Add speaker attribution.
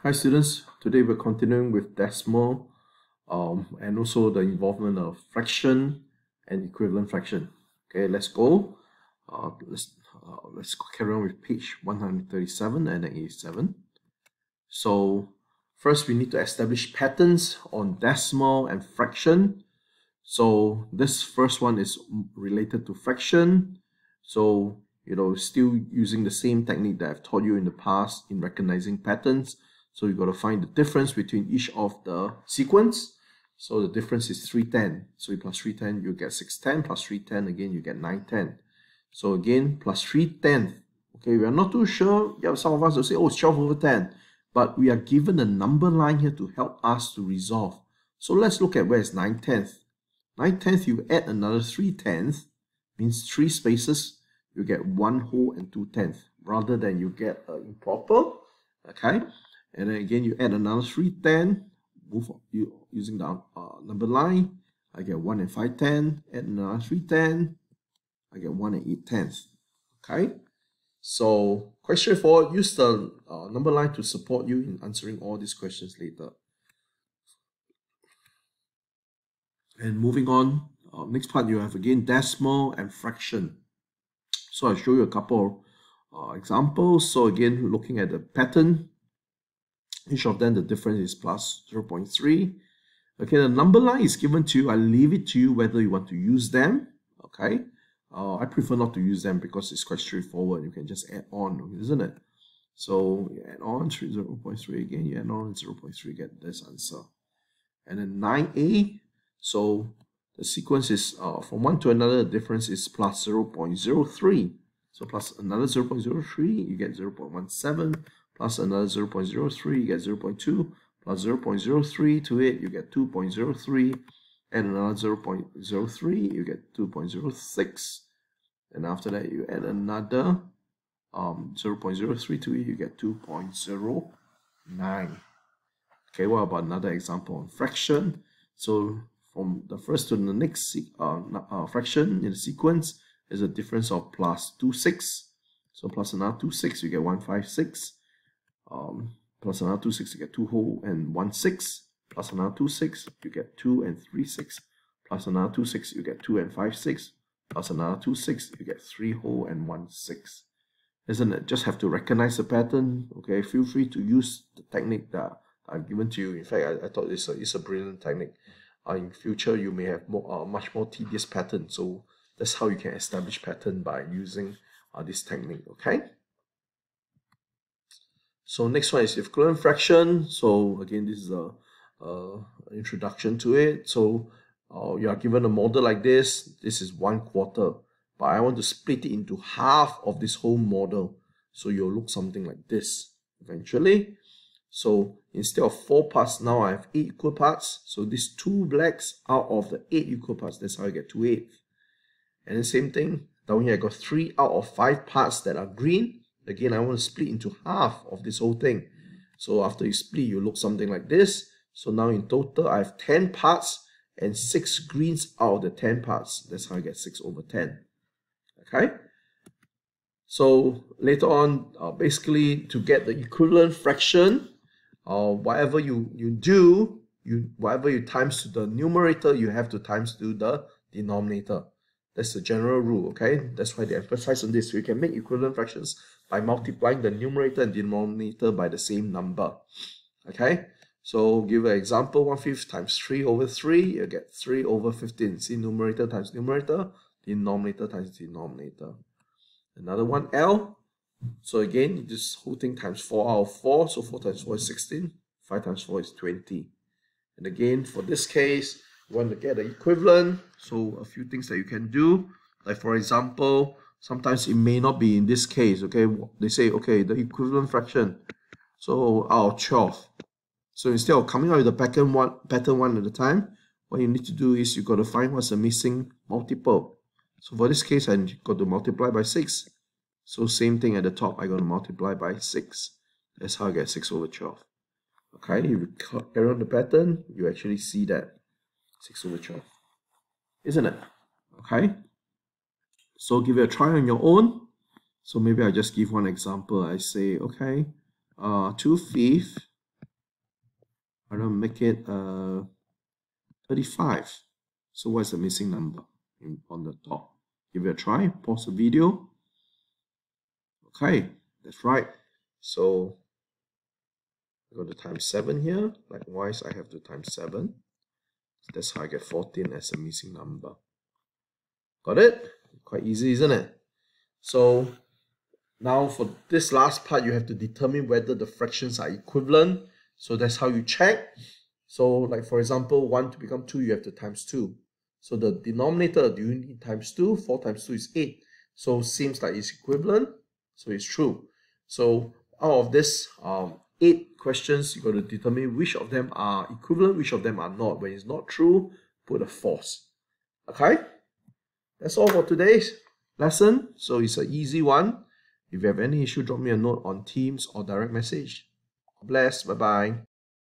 Speaker 1: Hi students, today we're continuing with decimal and also the involvement of fraction and equivalent fraction. Okay, let's go. Let's carry on with page 137 and 87. So first we need to establish patterns on decimal and fraction. So this first one is related to fraction. So still using the same technique that I've taught you in the past in recognizing patterns. So you got to find the difference between each of the sequence. So the difference is 310. So you plus 310, you get 610, plus 310, again, you get 910. So again, plus 310. Okay, we are not too sure. Yeah, some of us will say, oh, it's 12 over 10. But we are given a number line here to help us to resolve. So let's look at where is 9/10. 9/10, you add another 3/10, means 3 spaces, you get 1 whole and 2/10, rather than you get improper. Okay. And then again, you add another 3/10, using the number line. I get 1 and 5/10, add another 3/10, I get 1 and 8/10. Okay, so quite straightforward. Use the number line to support you in answering all these questions later. And moving on, next part you have again decimal and fraction. So I'll show you a couple of examples. So again, looking at the pattern, each of them, the difference is plus 0.3. Okay, the number line is given to you. I leave it to you whether you want to use them. Okay, I prefer not to use them because it's quite straightforward. You can just add on, isn't it? So you add on 0.3 again, you add on 0.3, get this answer. And then 9a, so the sequence is from one to another, the difference is plus 0.03. So plus another 0.03, you get 0.17. Plus another 0.03, you get 0.2, plus 0.03 to it, you get 2.03, and another 0.03, you get 2.06, and after that you add another 0.03 to it, you get 2.09. Okay, what about another example on fraction? So from the first to the next fraction in the sequence is a difference of plus 26. So plus another 26, you get 156. Plus another 26, you get 2 whole and 1 6. Plus another 26, you get 2 and 3 6. Plus another 26, you get 2 and 5 6. Plus another 2 6, you get 3 whole and 1 6. Isn't it? Just have to recognize the pattern. Okay, feel free to use the technique that I've given to you. In fact, I thought it's a brilliant technique. In future, you may have much more tedious pattern. So that's how you can establish pattern by using this technique. Okay. So next one is equivalent fraction. So again, this is a introduction to it. So you are given a model like this. This is 1/4, but I want to split it into half of this whole model. So you'll look something like this eventually. So instead of 4 parts, now I have 8 equal parts. So these 2 blacks out of the 8 equal parts, that's how I get 2/8. And the same thing, down here I got 3 out of 5 parts that are green. Again, I want to split into half of this whole thing. So after you split, you look something like this. So now in total, I have 10 parts and 6 greens out of the 10 parts. That's how I get 6 over 10. Okay? So later on, basically to get the equivalent fraction, whatever you do, whatever you times to the numerator, you have to times to the denominator. That's the general rule, okay? That's why they emphasize on this. So you can make equivalent fractions by multiplying the numerator and denominator by the same number, okay? So give an example, 1/5 times 3 over 3, you get 3 over 15. See, numerator times numerator, denominator times denominator. Another one, L. So again, this whole thing times 4 out of 4. So 4 times 4 is 16. 5 times 4 is 20. And again, for this case, you want to get the equivalent. So a few things that you can do, like for example, sometimes it may not be in this case. Okay, they say, okay, the equivalent fraction, so out of 12. So instead of coming out with the pattern one at a time, what you need to do is you got to find what's the missing multiple. So for this case, I got to multiply by 6. So same thing at the top, I got to multiply by 6. That's how I get 6 over 12. Okay, if you carry on the pattern, you actually see that 6 over 12, isn't it? Okay, so give it a try on your own. So maybe I just give one example. I say, okay, 2/5 I'm going to make it 35. So what's the missing number on the top? Give it a try. Pause the video. Okay, that's right. So I go to times 7 here. Likewise, I have to times 7. That's how I get 14 as a missing number. Got it? Quite easy, isn't it? So now for this last part, you have to determine whether the fractions are equivalent. So that's how you check. So like for example, 1 to become 2, you have to times 2. So the denominator, do you need times 2? 4 times 2 is 8. So seems like it's equivalent. So it's true. So out of this 8 questions, you got to determine which of them are equivalent, which of them are not. When it's not true, put a false. Okay? That's all for today's lesson. So it's an easy one. If you have any issue, drop me a note on Teams or direct message. God bless. Bye-bye.